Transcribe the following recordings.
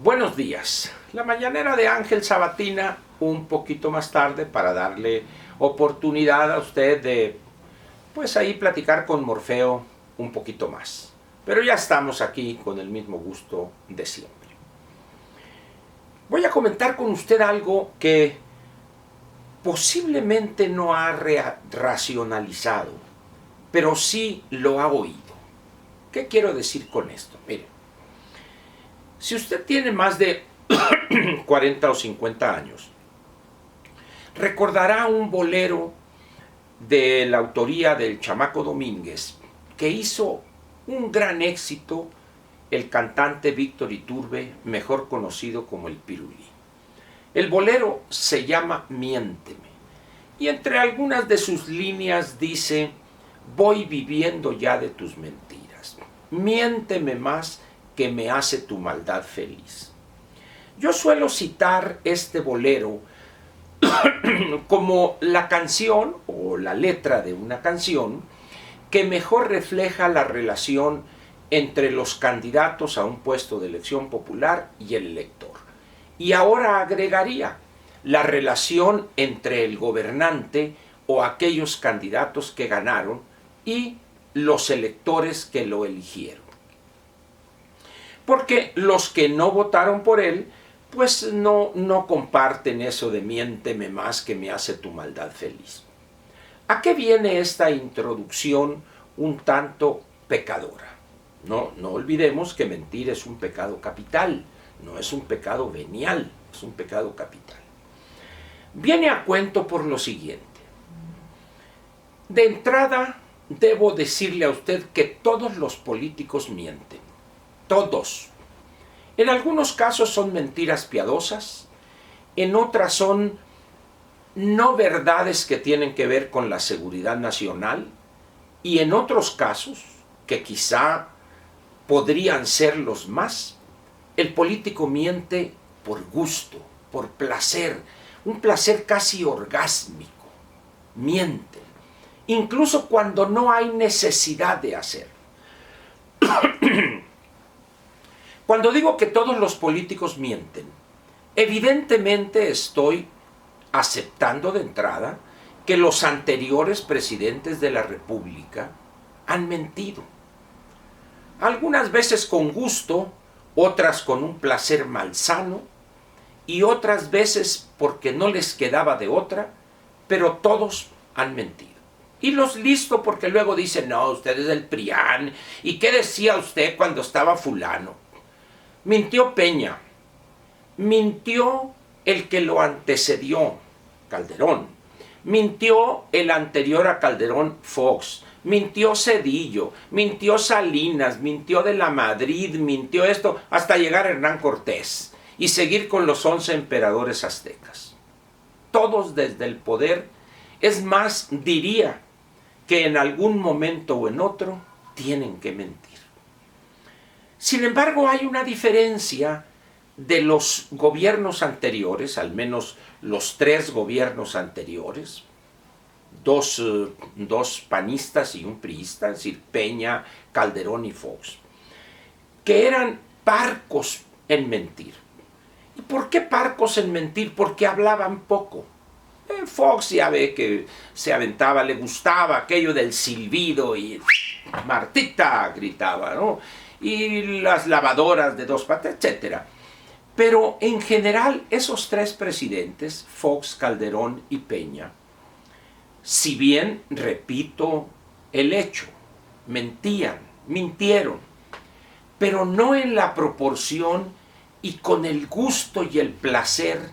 Buenos días. La mañanera de Ángel Sabatina un poquito más tarde para darle oportunidad a usted de, pues ahí platicar con Morfeo un poquito más. Pero ya estamos aquí con el mismo gusto de siempre. Voy a comentar con usted algo que posiblemente no ha racionalizado, pero sí lo ha oído. ¿Qué quiero decir con esto? Mire, si usted tiene más de 40 o 50 años, recordará un bolero de la autoría del Chamaco Domínguez que hizo un gran éxito el cantante Víctor Iturbe, mejor conocido como el Pirulí. El bolero se llama Miénteme y entre algunas de sus líneas dice: voy viviendo ya de tus mentiras, miénteme más que me hace tu maldad feliz. Yo suelo citar este bolero como la canción o la letra de una canción que mejor refleja la relación entre los candidatos a un puesto de elección popular y el elector. Y ahora agregaría la relación entre el gobernante o aquellos candidatos que ganaron y los electores que lo eligieron. Porque los que no votaron por él, pues no comparten eso de miénteme más que me hace tu maldad feliz. ¿A qué viene esta introducción un tanto pecadora? No olvidemos que mentir es un pecado capital, no es un pecado venial, es un pecado capital. Viene a cuento por lo siguiente. De entrada, debo decirle a usted que todos los políticos mienten. Todos. En algunos casos son mentiras piadosas, en otras son no verdades que tienen que ver con la seguridad nacional, y en otros casos, que quizá podrían ser los más, el político miente por gusto, por placer, un placer casi orgásmico. Miente, incluso cuando no hay necesidad de hacerlo. Cuando digo que todos los políticos mienten, evidentemente estoy aceptando de entrada que los anteriores presidentes de la República han mentido. Algunas veces con gusto, otras con un placer malsano y otras veces porque no les quedaba de otra, pero todos han mentido. Y los listo porque luego dicen: no, usted es del PRIAN, ¿y qué decía usted cuando estaba fulano? Mintió Peña, mintió el que lo antecedió, Calderón, mintió el anterior a Calderón, Fox, mintió Zedillo, mintió Salinas, mintió de la Madrid, mintió esto, hasta llegar a Hernán Cortés y seguir con los 11 emperadores aztecas. Todos desde el poder, es más, diría que en algún momento o en otro tienen que mentir. Sin embargo, hay una diferencia de los gobiernos anteriores, al menos los 3 gobiernos anteriores, dos panistas y un priista, es decir, Peña, Calderón y Fox, que eran parcos en mentir. ¿Y por qué parcos en mentir? Porque hablaban poco. Fox ya ve que se aventaba, le gustaba aquello del silbido y Martita gritaba, ¿no? Y las lavadoras de 2 patas, etc. Pero en general esos 3 presidentes, Fox, Calderón y Peña, si bien, repito el hecho, mintieron, pero no en la proporción y con el gusto y el placer,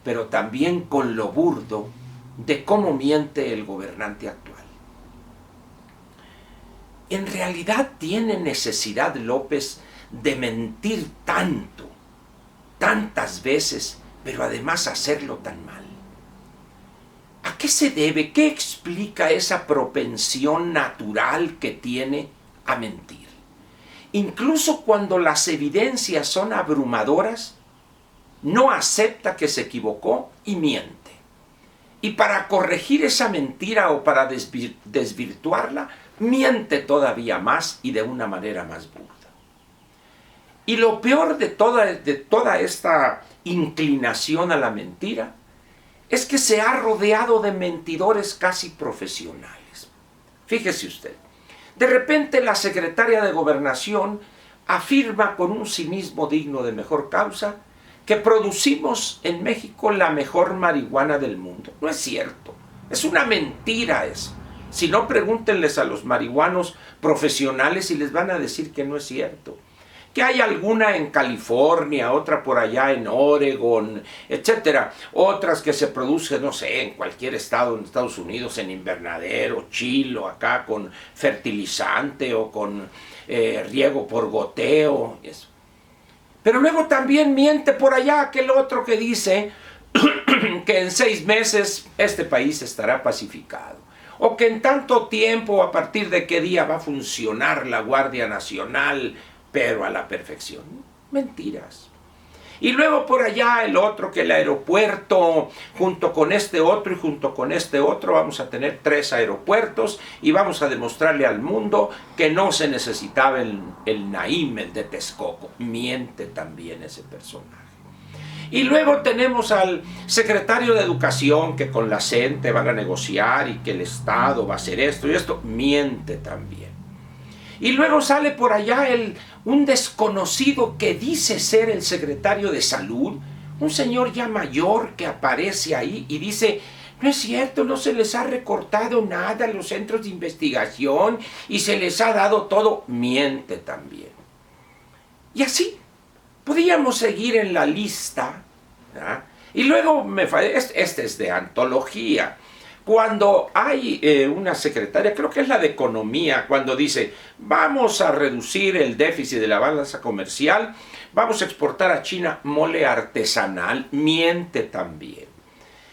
pero también con lo burdo de cómo miente el gobernante actual. En realidad tiene necesidad López de mentir tanto, tantas veces, pero además hacerlo tan mal. ¿A qué se debe? ¿Qué explica esa propensión natural que tiene a mentir? Incluso cuando las evidencias son abrumadoras, no acepta que se equivocó y miente. Y para corregir esa mentira o para desvirtuarla, miente todavía más y de una manera más burda. Y lo peor de toda esta inclinación a la mentira es que se ha rodeado de mentidores casi profesionales. Fíjese usted, de repente la secretaria de Gobernación afirma con un cinismo digno de mejor causa que producimos en México la mejor marihuana del mundo. No es cierto, es una mentira eso. Si no, pregúntenles a los marihuanos profesionales y les van a decir que no es cierto. Que hay alguna en California, otra por allá en Oregon, etcétera. Otras que se producen, no sé, en cualquier estado en Estados Unidos, en invernadero, chilo, acá con fertilizante o con riego por goteo. Eso. Pero luego también miente por allá aquel otro que dice que en 6 meses este país estará pacificado. O que en tanto tiempo, a partir de qué día va a funcionar la Guardia Nacional, pero a la perfección. Mentiras. Y luego por allá el otro, que el aeropuerto, junto con este otro y junto con este otro, vamos a tener 3 aeropuertos y vamos a demostrarle al mundo que no se necesitaba el Naim, el de Texcoco. Miente también ese personaje. Y luego tenemos al secretario de Educación que con la CENTE van a negociar y que el Estado va a hacer esto y esto. Miente también. Y luego sale por allá un desconocido que dice ser el secretario de Salud, un señor ya mayor que aparece ahí y dice, no es cierto, no se les ha recortado nada a los centros de investigación y se les ha dado todo. Miente también. Y así, podríamos seguir en la lista, ¿verdad? Y luego, este es de antología. Cuando hay una secretaria, creo que es la de Economía, cuando dice, vamos a reducir el déficit de la balanza comercial, vamos a exportar a China mole artesanal, miente también.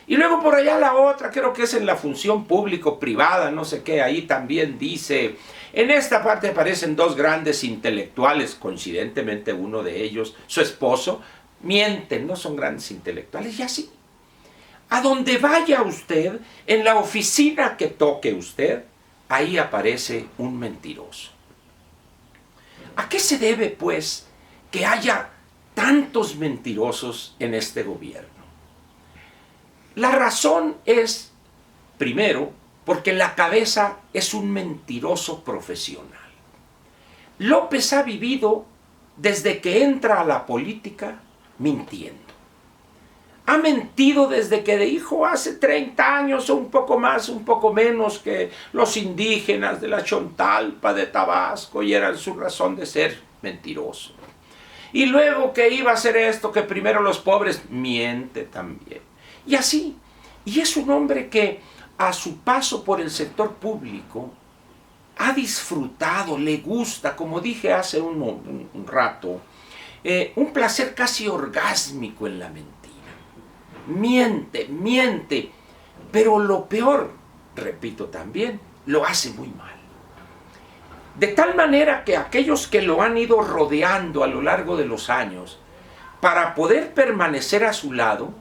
Y luego por allá la otra, creo que es en la función público-privada, no sé qué, ahí también dice, en esta parte aparecen 2 grandes intelectuales, coincidentemente uno de ellos, su esposo, mienten, no son grandes intelectuales, y así. A donde vaya usted, en la oficina que toque usted, ahí aparece un mentiroso. ¿A qué se debe, pues, que haya tantos mentirosos en este gobierno? La razón es, primero, porque la cabeza es un mentiroso profesional. López ha vivido, desde que entra a la política, mintiendo. Ha mentido desde que dijo hace 30 años o un poco más, un poco menos, que los indígenas de la Chontalpa de Tabasco y eran su razón de ser, mentiroso. Y luego que iba a hacer esto, que primero los pobres, miente también. Y así. Y es un hombre que a su paso por el sector público ha disfrutado, le gusta, como dije hace un rato, un placer casi orgásmico en la mentira. Miente, pero lo peor, repito también, lo hace muy mal. De tal manera que aquellos que lo han ido rodeando a lo largo de los años, para poder permanecer a su lado,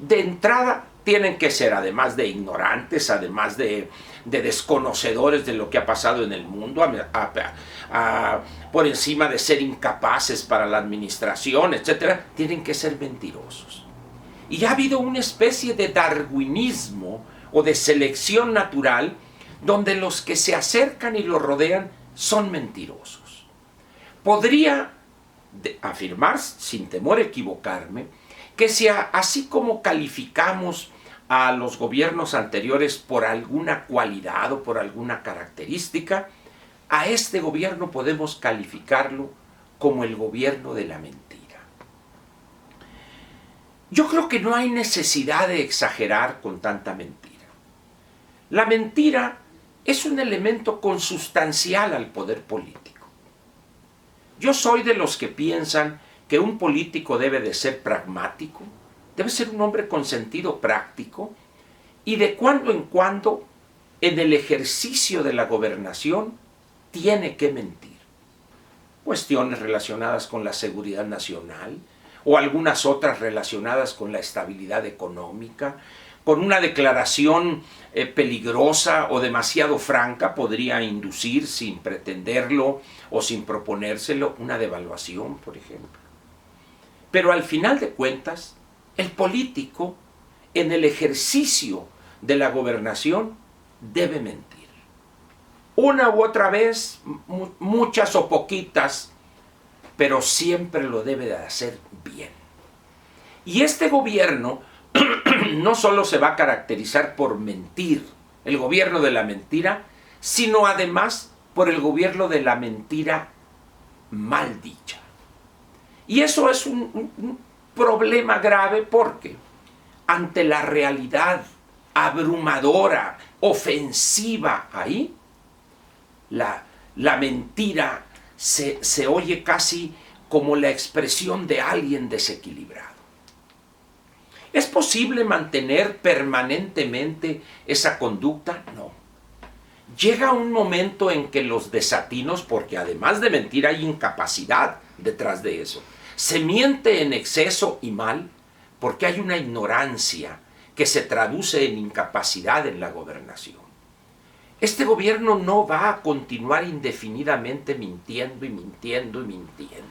de entrada tienen que ser, además de ignorantes, además de desconocedores de lo que ha pasado en el mundo, por encima de ser incapaces para la administración, etc., tienen que ser mentirosos. Y ha habido una especie de darwinismo o de selección natural donde los que se acercan y lo rodean son mentirosos. Podría afirmar, sin temor a equivocarme, que si así como calificamos a los gobiernos anteriores por alguna cualidad o por alguna característica, a este gobierno podemos calificarlo como el gobierno de la mentira. Yo creo que no hay necesidad de exagerar con tanta mentira. La mentira es un elemento consustancial al poder político. Yo soy de los que piensan que un político debe de ser pragmático, debe ser un hombre con sentido práctico y de cuando en cuando, en el ejercicio de la gobernación, tiene que mentir. Cuestiones relacionadas con la seguridad nacional, o algunas otras relacionadas con la estabilidad económica, con una declaración peligrosa o demasiado franca podría inducir, sin pretenderlo o sin proponérselo, una devaluación, por ejemplo. Pero al final de cuentas, el político, en el ejercicio de la gobernación, debe mentir. Una u otra vez, muchas o poquitas, pero siempre lo debe de hacer bien. Y este gobierno no solo se va a caracterizar por mentir, el gobierno de la mentira, sino además por el gobierno de la mentira mal dicha. Y eso es un problema grave porque ante la realidad abrumadora, ofensiva ahí, la mentira se oye casi como la expresión de alguien desequilibrado. ¿Es posible mantener permanentemente esa conducta? No. Llega un momento en que los desatinos, porque además de mentir hay incapacidad detrás de eso, se miente en exceso y mal porque hay una ignorancia que se traduce en incapacidad en la gobernación. Este gobierno no va a continuar indefinidamente mintiendo y mintiendo y mintiendo.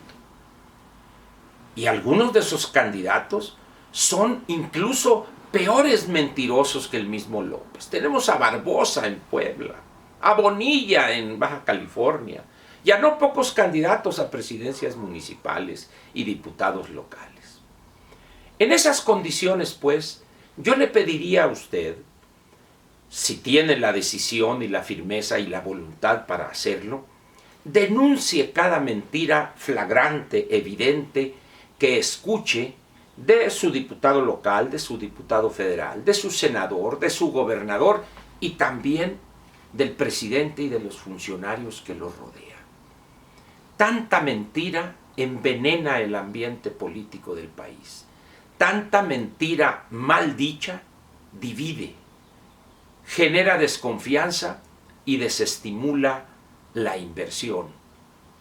Y algunos de sus candidatos son incluso peores mentirosos que el mismo López. Tenemos a Barbosa en Puebla, a Bonilla en Baja California, y a no pocos candidatos a presidencias municipales y diputados locales. En esas condiciones, pues, yo le pediría a usted, si tiene la decisión y la firmeza y la voluntad para hacerlo, denuncie cada mentira flagrante, evidente, que escuche de su diputado local, de su diputado federal, de su senador, de su gobernador y también del presidente y de los funcionarios que lo rodean. Tanta mentira envenena el ambiente político del país. Tanta mentira mal dicha divide, genera desconfianza y desestimula la inversión,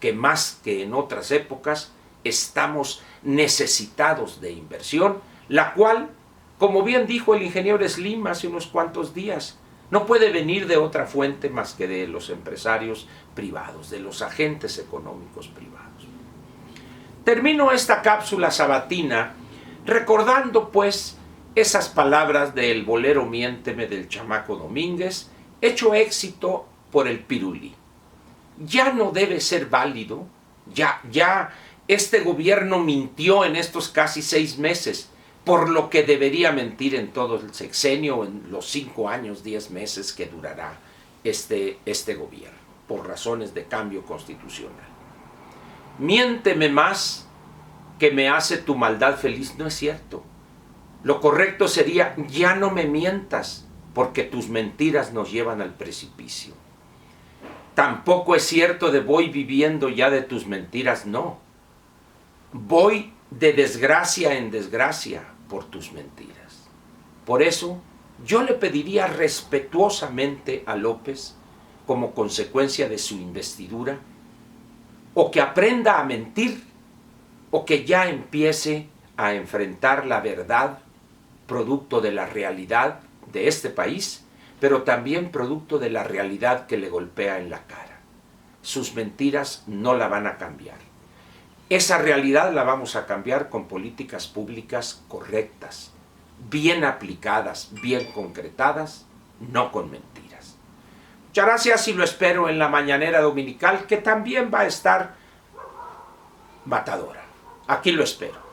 que más que en otras épocas estamos necesitados de inversión, la cual, como bien dijo el ingeniero Slim hace unos cuantos días, no puede venir de otra fuente más que de los empresarios privados, de los agentes económicos privados. Termino esta cápsula sabatina recordando pues esas palabras del bolero Miénteme del Chamaco Domínguez, hecho éxito por el Pirulí. Ya no debe ser válido, ya este gobierno mintió en estos casi 6 meses, por lo que debería mentir en todo el sexenio, en los 5 años, 10 meses que durará este gobierno, por razones de cambio constitucional. Miénteme más que me hace tu maldad feliz, no es cierto. Lo correcto sería, ya no me mientas, porque tus mentiras nos llevan al precipicio. Tampoco es cierto de voy viviendo ya de tus mentiras, no. Voy de desgracia en desgracia por tus mentiras. Por eso, yo le pediría respetuosamente a López, como consecuencia de su investidura, o que aprenda a mentir, o que ya empiece a enfrentar la verdad, producto de la realidad de este país, pero también producto de la realidad que le golpea en la cara. Sus mentiras no la van a cambiar. Esa realidad la vamos a cambiar con políticas públicas correctas, bien aplicadas, bien concretadas, no con mentiras. Muchas gracias y lo espero en la mañanera dominical, que también va a estar matadora. Aquí lo espero.